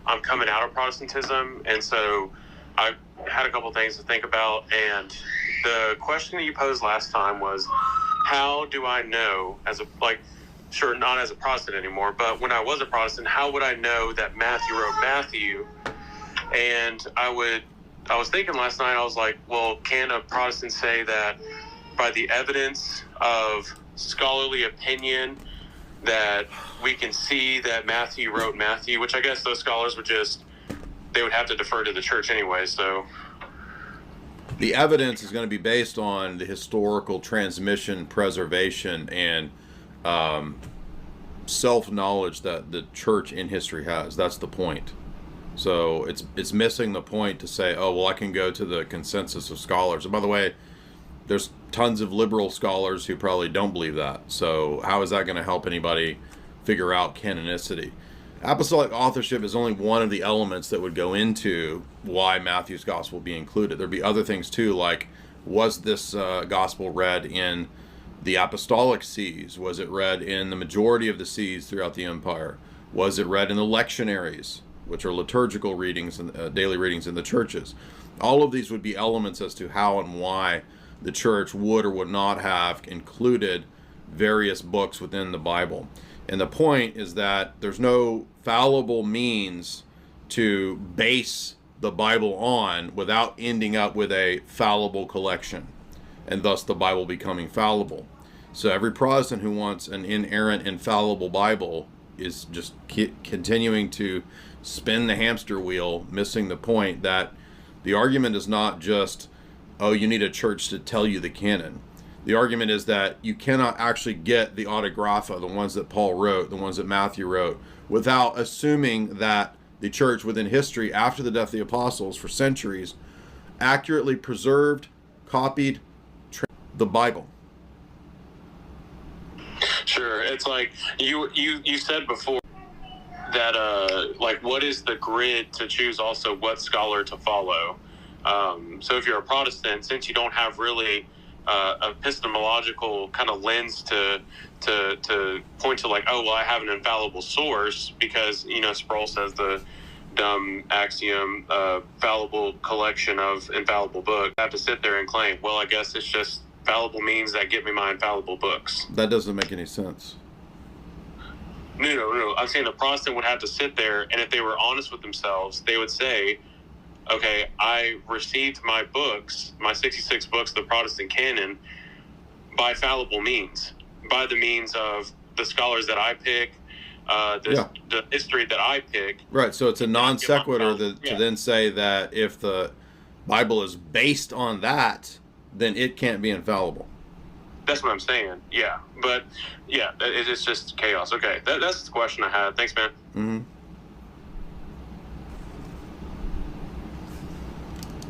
I'm coming out of Protestantism, and so I had a couple things to think about. And the question that you posed last time was, how do I know, as a, like, sure, not as a Protestant anymore, but when I was a Protestant, how would I know that Matthew wrote Matthew? And I was thinking last night, I was like, well, can a Protestant say that by the evidence of scholarly opinion that we can see that Matthew wrote Matthew, which I guess those scholars they would have to defer to the church anyway, so. The evidence is going to be based on the historical transmission, preservation, and self-knowledge that the church in history has. That's the point. So it's missing the point to say, oh, well, I can go to the consensus of scholars. And by the way, there's tons of liberal scholars who probably don't believe that. So how is that going to help anybody figure out canonicity? Apostolic authorship is only one of the elements that would go into why Matthew's gospel be included. There'd be other things too, like, was this gospel read in the apostolic sees? Was it read in the majority of the sees throughout the empire? Was it read in the lectionaries, which are liturgical readings and daily readings in the churches? All of these would be elements as to how and why the church would or would not have included various books within the Bible. And the point is that there's no fallible means to base the Bible on without ending up with a fallible collection, and thus the Bible becoming fallible. So every Protestant who wants an inerrant, infallible Bible is just continuing to spin the hamster wheel, missing the point that the argument is not just, oh, you need a church to tell you the canon. The argument is that you cannot actually get the autographa, the ones that Paul wrote, the ones that Matthew wrote, without assuming that the church within history, after the death of the apostles for centuries, accurately preserved, copied the Bible. Sure. It's like you said before that, like, what is the grid to choose also what scholar to follow? So if you're a Protestant, since you don't have really epistemological kind of lens to point to, like, oh, well, I have an infallible source, because, you know, Sproul says the dumb axiom, fallible collection of infallible books. I have to sit there and claim, well, I guess it's just fallible means that give me my infallible books. That doesn't make any sense. No. I'm saying the Protestant would have to sit there, and if they were honest with themselves, they would say, okay, I received my books, my 66 books of the Protestant canon, by fallible means, by the means of the scholars that I pick, the history that I pick. Right, so it's a non sequitur to then say that if the Bible is based on that, then it can't be infallible. That's what I'm saying, yeah. But, yeah, it's just chaos. Okay, that's the question I had. Thanks, man. Mm-hmm.